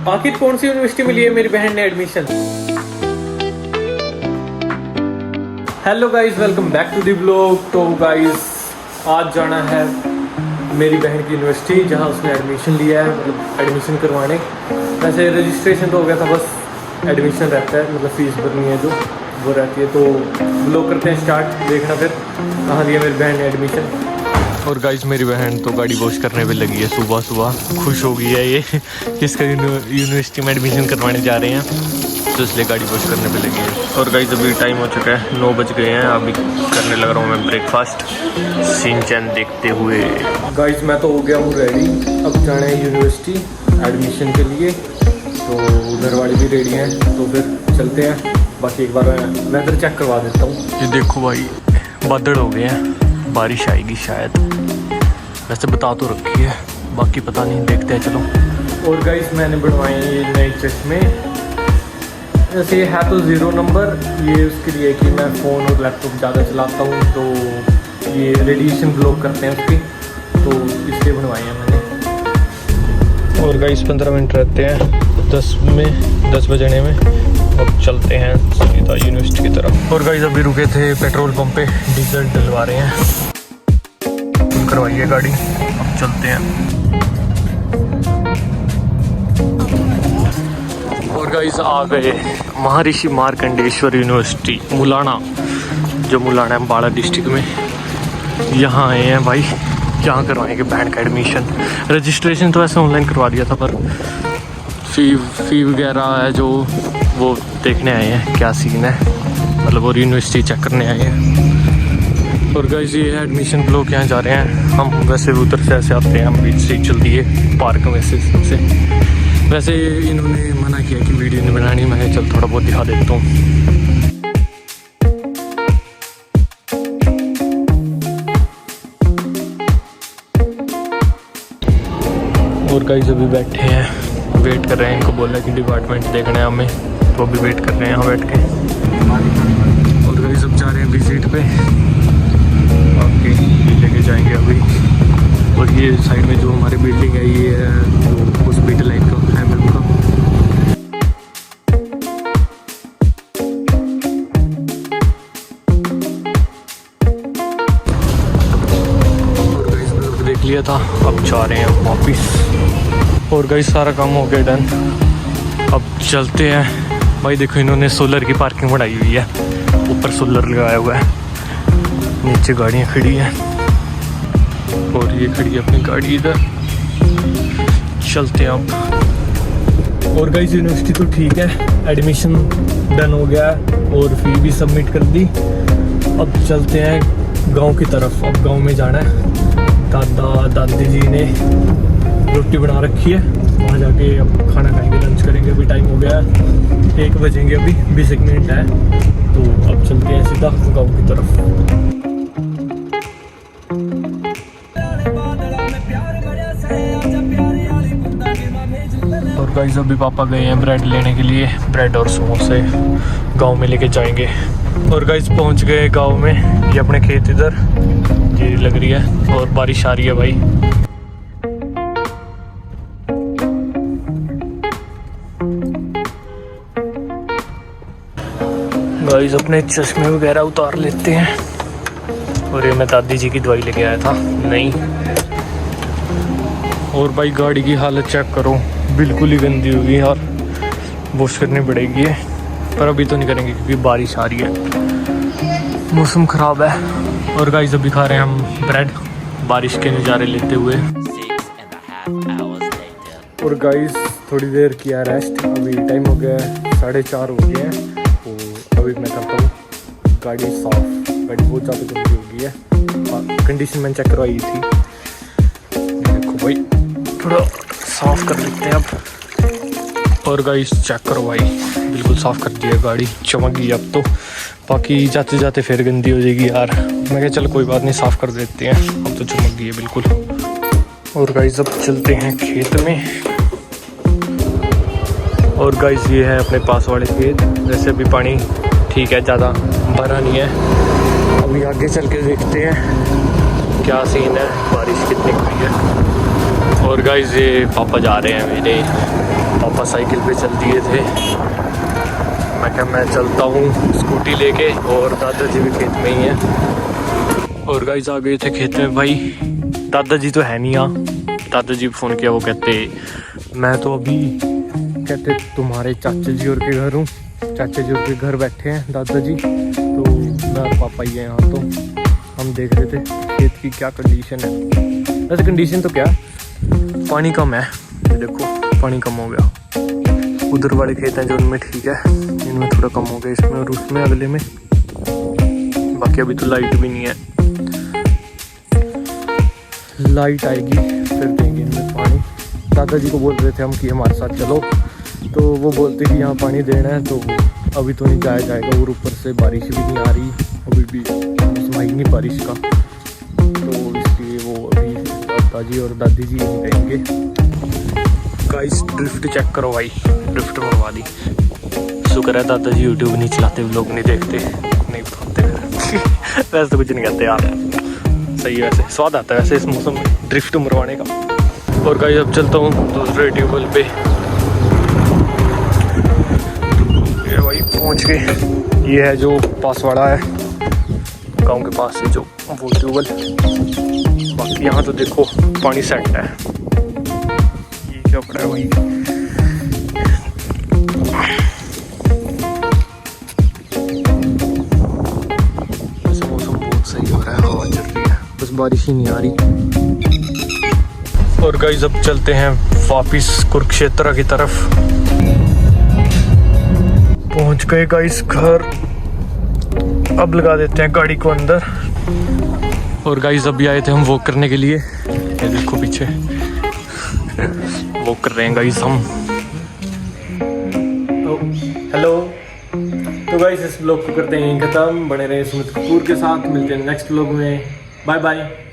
आखिर कौन सी यूनिवर्सिटी में लिए मेरी बहन ने admission. Hello guys, welcome back to the blog. तो गाइस आज जाना है मेरी बहन की यूनिवर्सिटी जहाँ उसने एडमिशन लिया है, मतलब एडमिशन करवाने। वैसे रजिस्ट्रेशन तो हो गया था, बस एडमिशन रहता है, मतलब फ़ीस भरनी है जो वो रहती है। तो ब्लॉग करते हैं स्टार्ट, देखना फिर कहाँ लिया मेरी बहन ने एडमिशन। और गाइस मेरी बहन तो गाड़ी वॉश करने पे लगी है सुबह सुबह, खुश हो गई है ये किसका यूनिवर्सिटी में एडमिशन करवाने जा रहे हैं, तो इसलिए गाड़ी वॉश करने पे लगी है। और गाइस अभी टाइम हो चुका है, 9 बज गए हैं। अभी करने लग रहा हूँ मैं ब्रेकफास्ट सीन चैन देखते हुए। गाइस मैं तो हो गया हूँ रेडी, अब जाना है यूनिवर्सिटी एडमिशन के लिए। तो उधर वाले भी रेडी हैं, तो फिर चलते हैं। बाकी एक बार वेदर चेक करवा देता हूँ। ये देखो भाई, बादल हो गए हैं, बारिश आएगी शायद, वैसे बता तो रखी है, बाकी पता नहीं, देखते हैं चलो। और गाइस मैंने बनवाए ये नए चश्मे। वैसे ये है तो 0 नंबर, ये उसके लिए कि मैं फ़ोन और लैपटॉप ज़्यादा चलाता हूँ, तो ये रेडिएशन ब्लॉक करते हैं उसकी, तो इसलिए बनवाए हैं मैंने। और गाइस 15 मिनट रहते हैं 10 बजने में, अब चलते हैं सीधा यूनिवर्सिटी की तरफ। और गाइस अभी रुके थे पेट्रोल पंप पे, डीजल डलवा रहे हैं, फुल करवाइए गाड़ी, अब चलते हैं। और गाइस आ गए महर्षि मार्कंडेश्वर यूनिवर्सिटी मुलाना, जो मुलाना है अम्बाड़ा डिस्ट्रिक्ट में। यहाँ आए हैं भाई, यहाँ करवाएंगे बहन का एडमिशन। रजिस्ट्रेशन तो वैसे ऑनलाइन करवा दिया था, पर फ़ी वगैरह है जो वो देखने आए हैं क्या सीन है, मतलब और यूनिवर्सिटी चेक करने आए हैं। और गाइस ये एडमिशन ब्लॉक यहाँ जा रहे हैं हम, वैसे उधर से ऐसे आते हैं, हम बीच से चलती है पार्क में से। वैसे इन्होंने मना किया कि वीडियो नहीं बनानी, मैं चल थोड़ा बहुत दिखा देता हूँ। और गाइस अभी बैठे हैं, वेट कर रहे हैं, इनको बोला कि डिपार्टमेंट देखना है हमें, तो अभी वेट कर रहे हैं यहाँ बैठ के। और गाइस सब जा रहे हैं विजिट पे, बाकी लेके जाएंगे अभी। और ये साइड में जो हमारी बिल्डिंग है, ये है हॉस्पिटल है का एमएम का। और गाइस ब्लॉग देख लिया था, अब जा रहे हैं वापिस। और गाइस सारा काम हो गया डन, अब चलते हैं। भाई देखो इन्होंने सोलर की पार्किंग बनाई हुई है, ऊपर सोलर लगाया हुआ है, नीचे गाड़ियाँ खड़ी हैं, और ये खड़ी है अपनी गाड़ी इधर। चलते हैं अब। और गाइस यूनिवर्सिटी तो ठीक है, एडमिशन डन हो गया और फ़ी भी सबमिट कर दी। अब चलते हैं गांव की तरफ, अब गांव में जाना है। दादा दादी जी ने रोटी बना रखी है, वहाँ जाके अब खाना खाएंगे, लंच करेंगे। अभी टाइम हो गया है 1 बजेंगे, अभी 20 मिनट है, तो अब चलते हैं सीधा गाँव की तरफ। और गाइस अभी पापा गए हैं ब्रेड लेने के लिए, ब्रेड और समोसे गांव में लेके जाएंगे। और गाइस पहुंच गए गांव में, ये अपने खेत इधर ये लग रही है, और बारिश आ रही है भाई। गाइस अपने चश्मे वगैरह उतार लेते हैं। और ये मैं दादी जी की दवाई लेके आया था, नहीं। और भाई गाड़ी की हालत चेक करो, बिल्कुल ही गंदी होगी यार, वॉश करनी पड़ेगी है, पर अभी तो नहीं करेंगे क्योंकि बारिश आ रही है, मौसम ख़राब है। और गाइस अभी खा रहे हैं हम ब्रेड, बारिश के नज़ारे लेते हुए। और गाइस थोड़ी देर किया रेस्ट, अभी टाइम हो गया है 4:30 हो गए हैं। तो अभी मैं करता हूँ गाड़ी साफ़, गाड़ी बहुत ज़्यादा गंदी हो गई है, कंडीशन मैंने चेक करवाई थी। देखो भाई थोड़ा साफ़ कर लेते हैं अब। और गाइस चेक करो भाई, बिल्कुल साफ़ कर दिया, गाड़ी चमक गई अब तो, बाकी जाते जाते फिर गंदी हो जाएगी यार। मैं कहा चल कोई बात नहीं, साफ़ कर देते हैं, अब तो चमक गई है बिल्कुल। और गाइस अब चलते हैं खेत में। और गाइस ये है अपने पास वाले खेत, वैसे अभी पानी ठीक है, ज़्यादा भरा नहीं है। अभी आगे चल के देखते हैं क्या सीन है, बारिश कितनी हुई है। और गाइस ये पापा जा रहे हैं मेरे, पापा साइकिल पे चल दिए थे। मैं क्या मैं चलता हूँ स्कूटी लेके, और दादाजी भी खेत में ही हैं। और गाइस आ गए थे खेत में भाई। दादाजी तो है नहीं यहाँ। दादाजी को फ़ोन किया, वो कहते मैं तो अभी कहते तुम्हारे चाचा जी और के घर हूँ। चाचा जी और के घर बैठे हैं दादाजी, तो मैं और पापा ही है यहाँ। तो हम देख रहे थे खेत की क्या कंडीशन है। वैसे कंडीशन तो क्या, पानी कम है, ये देखो पानी कम हो गया। उधर वाले खेत हैं जो उनमें ठीक है, इनमें थोड़ा कम हो गया, इसमें और उसमें अगले में। बाकी अभी तो लाइट भी नहीं है, लाइट आएगी फिर देंगे इनमें पानी। दादाजी को बोल रहे थे हम कि हमारे साथ चलो, तो वो बोलते कि यहाँ पानी देना है, तो अभी तो नहीं जाया जाएगा। और ऊपर से बारिश भी नहीं आ रही, अभी भी मौसम ही नहीं बारिश का, तो इसलिए वो अभी दादाजी और दादी जी यहीं रहेंगे। गाइस ड्रिफ्ट चेक करो भाई, ड्रिफ्ट मरवा दी। शुक्र है दादाजी यूट्यूब नहीं चलाते, लोग नहीं देखते, नहीं बताते वैसे तो कुछ नहीं कहते यार, सही है। वैसे स्वाद आता है वैसे इस मौसम में ड्रिफ्ट मरवाने का। और गाइस अब चलता हूँ दूसरे ट्यूबवेल पे। ये भाई पहुँच गए, ये है जो पास वाला है गांव के पास है जो वो ट्यूबवेल। बाकी यहाँ तो देखो पानी सेट है। ये क्या पड़ा है भाई, वैसे मौसम बहुत सही हो रहा है, हवा चल रही है, बस बारिश ही नहीं आ रही। और गाइस अब चलते हैं वापिस कुरुक्षेत्र की तरफ। पहुंच गए गाइस घर, अब लगा देते हैं गाड़ी को अंदर। और गाइस अभी आए थे हम वॉक करने के लिए, ये देखो पीछे वॉक कर रहे हैं गाइस हम। हेलो, तो गाइस इस ब्लॉग को करते हैं खत्म। बने रहे सुमित कपूर के साथ, मिलते हैं नेक्स्ट ब्लॉग में। Bye bye.